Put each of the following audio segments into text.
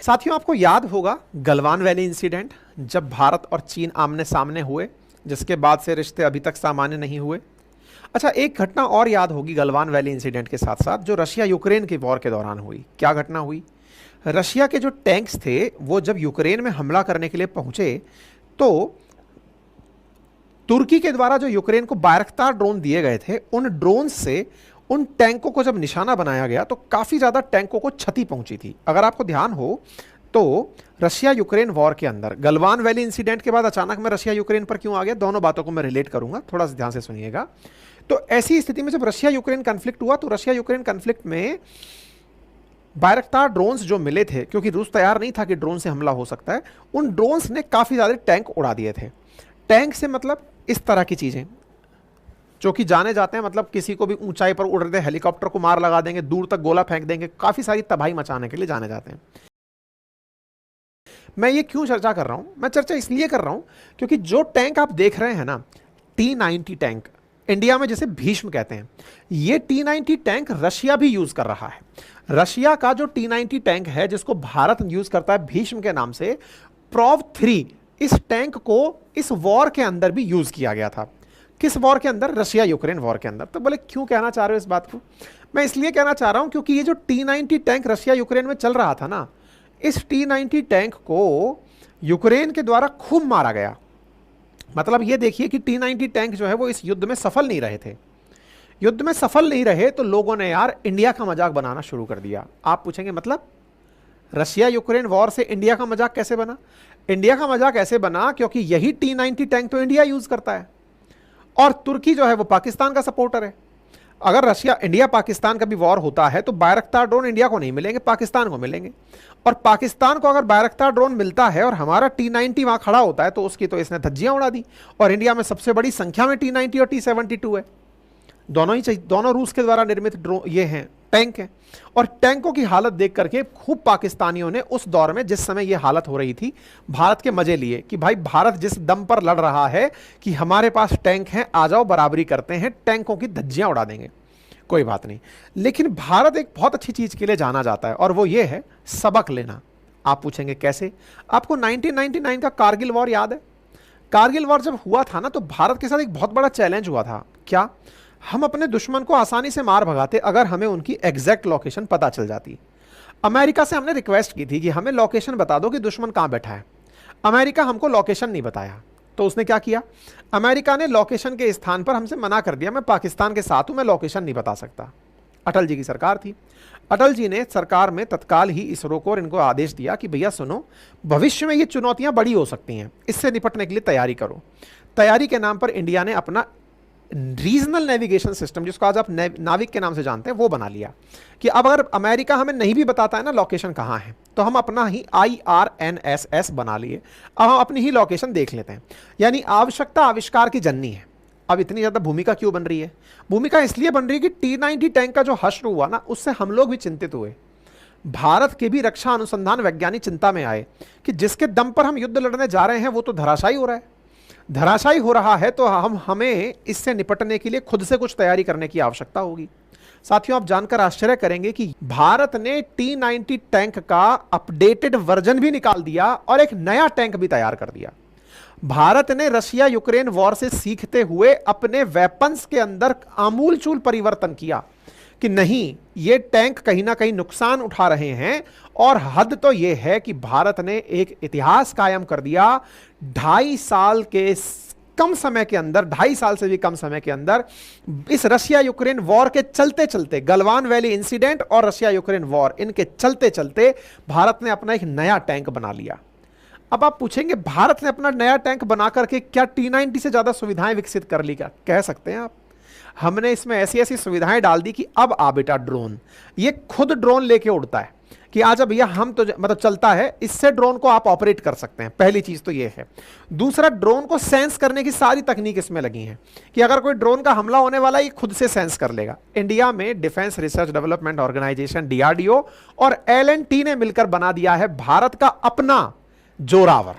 साथियों, आपको याद होगा गलवान वैली इंसिडेंट, जब भारत और चीन आमने सामने हुए, जिसके बाद से रिश्ते अभी तक सामान्य नहीं हुए। अच्छा, एक घटना और याद होगी गलवान वैली इंसिडेंट के साथ साथ, जो रशिया यूक्रेन के वॉर के दौरान हुई। क्या घटना हुई? रशिया के जो टैंक्स थे वो जब यूक्रेन में हमला करने के लिए पहुंचे, तो तुर्की के द्वारा जो यूक्रेन को बायरख्तार ड्रोन दिए गए थे, उन ड्रोन से उन टैंकों को जब निशाना बनाया गया तो काफ़ी ज़्यादा टैंकों को क्षति पहुंची थी। अगर आपको ध्यान हो तो रशिया यूक्रेन वॉर के अंदर गलवान वैली इंसिडेंट के बाद अचानक मैं रशिया यूक्रेन पर क्यों आ गया, दोनों बातों को मैं रिलेट करूंगा, थोड़ा सा ध्यान से सुनिएगा। तो ऐसी स्थिति में जब रशिया यूक्रेन कन्फ्लिक्ट हुआ, तो रशिया यूक्रेन कन्फ्लिक्ट में बायरख्तार ड्रोन्स जो मिले थे, क्योंकि रूस तैयार नहीं था कि ड्रोन से हमला हो सकता है, उन ड्रोन्स ने काफ़ी ज़्यादा टैंक उड़ा दिए थे। टैंक से मतलब इस तरह की चीज़ें जो कि जाने जाते हैं, मतलब किसी को भी ऊंचाई पर उड़ रहे हेलीकॉप्टर को मार लगा देंगे, दूर तक गोला फेंक देंगे, काफ़ी सारी तबाही मचाने के लिए जाने जाते हैं। मैं ये क्यों चर्चा कर रहा हूं? मैं चर्चा इसलिए कर रहा हूं क्योंकि जो टैंक आप देख रहे हैं ना, T-90 टैंक, इंडिया में जिसे भीष्म कहते हैं, ये T-90 टैंक रशिया भी यूज कर रहा है। रशिया का जो T-90 टैंक है, जिसको भारत यूज करता है भीष्म के नाम से, PROV-3, इस टैंक को इस वॉर के अंदर भी यूज किया गया था। किस वॉर के अंदर? रशिया यूक्रेन वॉर के अंदर। तो बोले क्यों कहना चाह रहे हो इस बात को? मैं इसलिए कहना चाह रहा हूं क्योंकि ये जो T-90 टैंक रशिया यूक्रेन में चल रहा था ना, इस T-90 टैंक को यूक्रेन के द्वारा खूब मारा गया। मतलब ये देखिए कि T-90 टैंक जो है वो इस युद्ध में सफल नहीं रहे थे। युद्ध में सफल नहीं रहे तो लोगों ने यार इंडिया का मजाक बनाना शुरू कर दिया। आप पूछेंगे मतलब रशिया यूक्रेन वॉर से इंडिया का मजाक कैसे बना? इंडिया का मजाक ऐसे बना क्योंकि यही T-90 टैंक तो इंडिया यूज करता है, और तुर्की जो है वो पाकिस्तान का सपोर्टर है। अगर रशिया इंडिया पाकिस्तान का भी वॉर होता है तो बायरख्तार ड्रोन इंडिया को नहीं मिलेंगे, पाकिस्तान को मिलेंगे। और पाकिस्तान को अगर बायरख्तार ड्रोन मिलता है और हमारा T-90 वहां खड़ा होता है, तो उसकी तो इसने धज्जियां उड़ा दी। और इंडिया में सबसे बड़ी संख्या में T-90 और T-72 है, दोनों ही चाहिए, दोनों रूस के द्वारा निर्मित ड्रोन ये हैं, टैंक हैं। और टैंकों की हालत देख करके खूब पाकिस्तानियों ने उस दौर में, जिस समय ये हालत हो रही थी, भारत के मजे लिए कि भाई भारत जिस दम पर लड़ रहा है कि हमारे पास टैंक हैं, आ जाओ बराबरी करते हैं, टैंकों की धज्जियां उड़ा देंगे, कोई बात नहीं। लेकिन भारत एक बहुत अच्छी चीज के लिए जाना जाता है, और वो ये है सबक लेना। आप पूछेंगे कैसे? आपको 1999 का कारगिल वॉर याद है? कारगिल वॉर जब हुआ था ना, तो भारत के साथ एक बहुत बड़ा चैलेंज हुआ था। क्या? हम अपने दुश्मन को आसानी से मार भगाते अगर हमें उनकी एग्जैक्ट लोकेशन पता चल जाती। अमेरिका से हमने रिक्वेस्ट की थी कि हमें लोकेशन बता दो कि दुश्मन कहां बैठा है। अमेरिका हमको लोकेशन नहीं बताया, तो उसने क्या किया? अमेरिका ने लोकेशन के स्थान पर हमसे मना कर दिया, मैं पाकिस्तान के साथ हूं, मैं लोकेशन नहीं बता सकता। अटल जी की सरकार थी। अटल जी ने सरकार में तत्काल ही इसरो को और इनको आदेश दिया कि भैया सुनो, भविष्य में ये चुनौतियां बड़ी हो सकती हैं, इससे निपटने के लिए तैयारी करो। तैयारी के नाम पर इंडिया ने अपना रीजनल नेविगेशन सिस्टम, जिसको आज आप नाविक के नाम से जानते हैं, वो बना लिया कि अब अगर अमेरिका हमें नहीं भी बताता है ना लोकेशन कहाँ है, तो हम अपना ही IRNSS बना लिए, अब हम अपनी ही लोकेशन देख लेते हैं। यानी आवश्यकता आविष्कार की जननी है। अब इतनी ज़्यादा भूमिका क्यों बन रही है? भूमिका इसलिए बन रही है कि T-90 टैंक का जो हश्र हुआ ना, उससे हम लोग भी चिंतित हुए। भारत के भी रक्षा अनुसंधान वैज्ञानिक चिंता में आए कि जिसके दम पर हम युद्ध लड़ने जा रहे हैं वो तो धराशायी हो रहा है। धराशायी हो रहा है तो हमें इससे निपटने के लिए खुद से कुछ तैयारी करने की आवश्यकता होगी। साथियों, आप जानकर आश्चर्य करेंगे कि भारत ने T-90 टैंक का अपडेटेड वर्जन भी निकाल दिया और एक नया टैंक भी तैयार कर दिया। भारत ने रशिया यूक्रेन वॉर से सीखते हुए अपने वेपन्स के अंदर आमूलचूल परिवर्तन किया कि नहीं, ये टैंक कहीं ना कहीं नुकसान उठा रहे हैं। और हद तो ये है कि भारत ने एक इतिहास कायम कर दिया। 2.5 साल के कम समय के अंदर, 2.5 साल से भी कम समय के अंदर, इस रशिया यूक्रेन वॉर के चलते चलते, गलवान वैली इंसिडेंट और रशिया यूक्रेन वॉर, इनके चलते चलते भारत ने अपना एक नया टैंक बना लिया। अब आप पूछेंगे भारत ने अपना नया टैंक बना करके क्या T-90 से ज्यादा सुविधाएं विकसित कर ली? क्या कह सकते हैं आप? हमने इसमें ऐसी ऐसी सुविधाएं डाल दी कि अब आ बेटा ड्रोन, ये खुद ड्रोन लेके उड़ता है कि आज भैया हम तो मतलब चलता है, इससे ड्रोन को आप ऑपरेट कर सकते हैं। पहली चीज तो ये है। दूसरा, ड्रोन को सेंस करने की सारी तकनीक इसमें लगी है कि अगर कोई ड्रोन का हमला होने वाला है, ये खुद से सेंस कर लेगा। इंडिया में defence research development organisation DRDO और L&T ने मिलकर बना दिया है भारत का अपना जोरावर।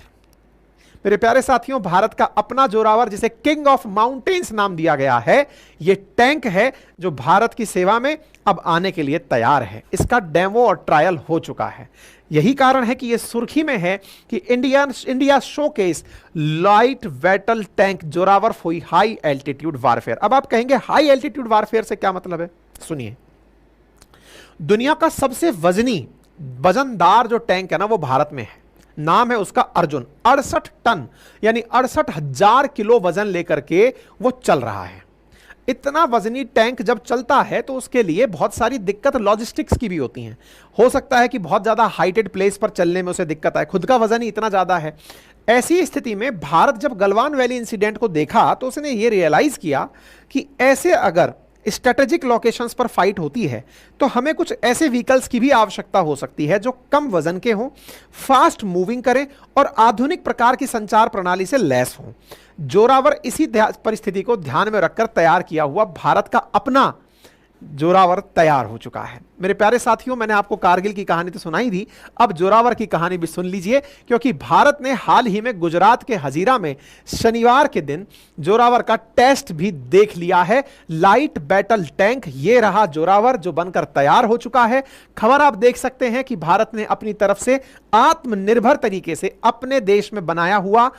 मेरे प्यारे साथियों, भारत का अपना जोरावर जिसे किंग ऑफ माउंटेन्स नाम दिया गया है, यह टैंक है जो भारत की सेवा में अब आने के लिए तैयार है। इसका डेमो और ट्रायल हो चुका है। यही कारण है कि यह सुर्खी में है कि India showcase light battle tank Zorawar for high altitude warfare. अब आप कहेंगे हाई एल्टीट्यूड वारफेयर से क्या मतलब है? सुनिए, दुनिया का सबसे वजनदार जो टैंक है ना, वो भारत में है। नाम है उसका अर्जुन। 68 टन यानी 68,000 किलो वजन लेकर के वो चल रहा है। इतना वजनी टैंक जब चलता है तो उसके लिए बहुत सारी दिक्कत लॉजिस्टिक्स की भी होती हैं। हो सकता है कि बहुत ज्यादा हाइटेड प्लेस पर चलने में उसे दिक्कत आए, खुद का वजन ही इतना ज्यादा है। ऐसी स्थिति में भारत जब गलवान वैली इंसिडेंट को देखा तो उसने ये रियलाइज किया कि ऐसे अगर स्ट्रेटेजिक लोकेशंस पर फाइट होती है तो हमें कुछ ऐसे व्हीकल्स की भी आवश्यकता हो सकती है जो कम वजन के हों, फास्ट मूविंग करें और आधुनिक प्रकार की संचार प्रणाली से लैस हों। जोरावर इसी परिस्थिति को ध्यान में रखकर तैयार किया हुआ भारत का अपना जोरावर तैयार हो चुका है। मेरे प्यारे साथियों, मैंने आपको कारगिल की कहानी तो सुनाई थी, अब जोरावर की कहानी भी सुन लीजिए, क्योंकि भारत ने हाल ही में गुजरात के हजीरा में शनिवार के दिन जोरावर का टेस्ट भी देख लिया है। लाइट बैटल टैंक ये रहा जोरावर जो बनकर तैयार हो चुका है। खबर आप देख सकते हैं कि भारत ने अपनी तरफ से आत्मनिर्भर तरीके से अपने देश में बनाया हुआ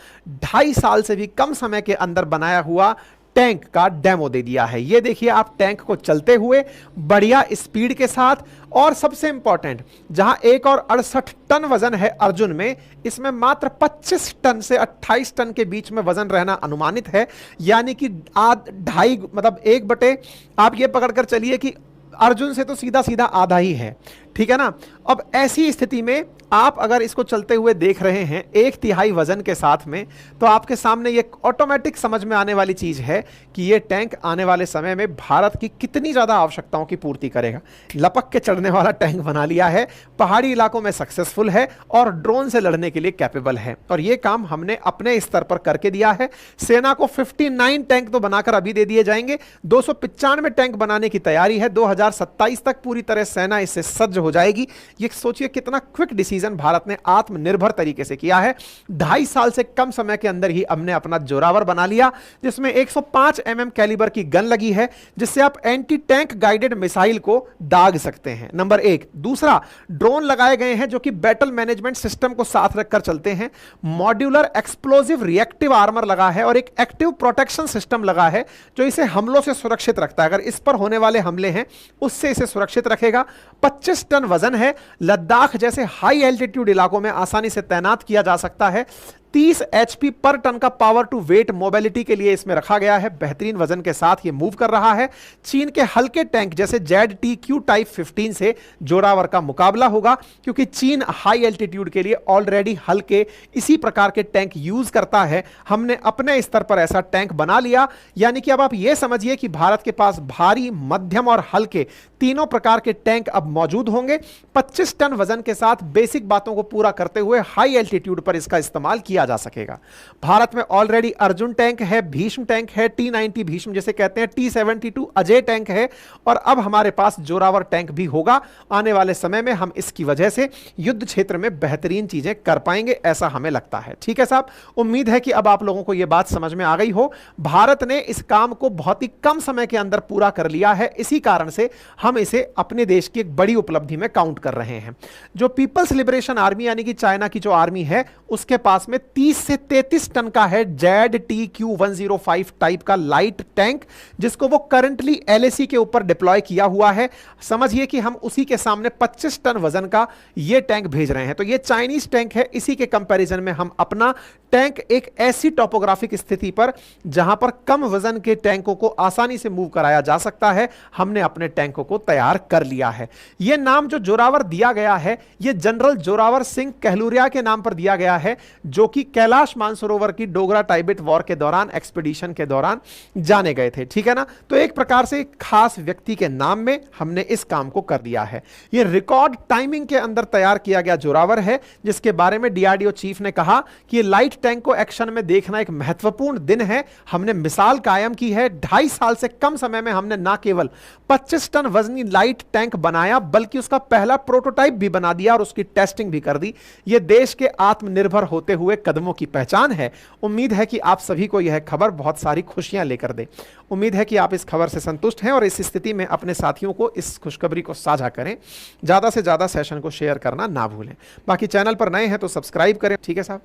2.5 साल से भी कम समय के अंदर बनाया हुआ टैंक का डेमो दे दिया है। ये देखिए आप टैंक को चलते हुए बढ़िया स्पीड के साथ, और सबसे इंपॉर्टेंट, जहां 168 टन वजन है अर्जुन में, इसमें मात्र 25 टन से 28 टन के बीच में वजन रहना अनुमानित है। यानी कि 2.5 मतलब 1/, आप ये पकड़कर चलिए कि अर्जुन से तो सीधा सीधा आधा ही है, ठीक है ना। अब ऐसी स्थिति में आप अगर इसको चलते हुए देख रहे हैं 1/3 वजन के साथ में, तो आपके सामने ये ऑटोमेटिक समझ में आने वाली चीज है कि ये टैंक आने वाले समय में भारत की कितनी ज्यादा आवश्यकताओं की पूर्ति करेगा। लपक के चढ़ने वाला टैंक बना लिया है, पहाड़ी इलाकों में सक्सेसफुल है और ड्रोन से लड़ने के लिए कैपेबल है। और ये काम हमने अपने स्तर पर करके दिया है। सेना को 59 टैंक तो बनाकर अभी दे दिए जाएंगे, 295 टैंक बनाने की तैयारी है। 2027 तक पूरी तरह सेना इससे सज्ज हो जाएगी। ये सोचिए कितना क्विक डिसीजन भारत ने आत्मनिर्भर तरीके से किया है। 2.5 साल से कम समय के अंदर ही हमने अपना जोरावर बना लिया, जिसमें 105 mm कैलिबर की गन लगी है, जिससे आप एंटी टैंक गाइडेड मिसाइल को दाग सकते हैं। नंबर 1। दूसरा, ड्रोन लगाए गए हैं जो कि बैटल मैनेजमेंट सिस्टम को साथ रखकर चलते हैं। मॉड्यूलर एक्सप्लोसिव रिएक्टिव आर्मर लगा है और एक एक्टिव प्रोटेक्शन सिस्टम लगा है जो इसे हमलों से सुरक्षित रखता है। अगर इस पर होने वाले हमले हैं उससे इसे सुरक्षित रखेगा। 25 टन वजन है, लद्दाख जैसे हाई एल्टीट्यूड इलाकों में आसानी से तैनात किया जा सकता है। 30 HP पर टन का पावर टू वेट मोबिलिटी के लिए इसमें रखा गया है। बेहतरीन वजन के साथ ये मूव कर रहा है। चीन के हल्के टैंक जैसे ZTQ टाइप 15 से जोरावर का मुकाबला होगा, क्योंकि चीन हाई एल्टीट्यूड के लिए ऑलरेडी हल्के इसी प्रकार के टैंक यूज करता है। हमने अपने स्तर पर ऐसा टैंक बना लिया, यानी कि अब आप यह समझिए कि भारत के पास भारी, मध्यम और हल्के तीनों प्रकार के टैंक अब मौजूद होंगे। 25 टन वजन के साथ बेसिक बातों को पूरा करते हुए हाई एल्टीट्यूड पर इसका इस्तेमाल किया जा सकेगा। भारत में ऑलरेडी अर्जुन टैंक है, भीष्म टैंक है, T90 भीष्म जिसे कहते हैं, T72 अजय टैंक है, और अब हमारे पास जोरावर टैंक भी होगा। आने वाले समय में हम इसकी वजह से युद्ध क्षेत्र में बेहतरीन चीजें कर पाएंगे, ऐसा हमें लगता है। ठीक है साहब, उम्मीद है कि अब आप लोगों को यह बात समझ में आ गई हो। भारत ने इस काम को बहुत ही कम समय के अंदर पूरा कर लिया है, इसी कारण से हम इसे अपने देश की एक बड़ी उपलब्धि में काउंट कर रहे हैं। जो पीपल्स लिबरेशन आर्मी यानी कि चाइना की जो आर्मी है, उसके पास में 30 से 33 टन का है ZTQ-105 टाइप का लाइट टैंक, जिसको वो करंटली LAC के ऊपर डिप्लॉय किया हुआ है। समझिए कि हम उसी के सामने 25 टन वजन का ये टैंक भेज रहे हैं। तो ये चाइनीज टैंक है, इसी के कंपैरिजन में हम अपना टैंक एक ऐसी टॉपोग्राफिक स्थिति पर जहां पर कम वजन के टैंकों को आसानी से मूव कराया जा सकता है, हमने अपने टैंकों को तैयार कर लिया है। यह नाम जो जोरावर दिया गया है, यह जनरल जोरावर सिंह कहलूरिया के नाम पर दिया गया है, जो कि कैलाश मानसरोवर की डोगरा टाइबेट वॉर के दौरान, एक्सपीडिशन के दौरान जाने गए थे। ठीक है ना। तो एक प्रकार से एक खास व्यक्ति के नाम में हमने इस काम को कर दिया है। यह रिकॉर्ड टाइमिंग के अंदर तैयार किया गया जोरावर है, जिसके बारे में DRDO चीफ ने कहा कि लाइट टैंक को एक्शन में देखना एक महत्वपूर्ण दिन है। हमने मिसाल कायम की है। 2.5 साल से कम समय में हमने ना केवल 25 टन वजनी लाइट टैंक बनाया, बल्कि उसका पहला प्रोटोटाइप भी बना दिया और उसकी टेस्टिंग भी कर दी। यह देश के आत्मनिर्भर होते हुए कदमों की पहचान है। उम्मीद है कि आप सभी को यह खबर बहुत सारी खुशियां लेकर दे। उम्मीद है कि आप इस खबर से संतुष्ट हैं और इस स्थिति में अपने साथियों को इस खुशखबरी को साझा करें। ज़्यादा से ज़्यादा सेशन को शेयर करना ना भूलें। बाकी चैनल पर नए हैं तो सब्सक्राइब करें। ठीक है साहब।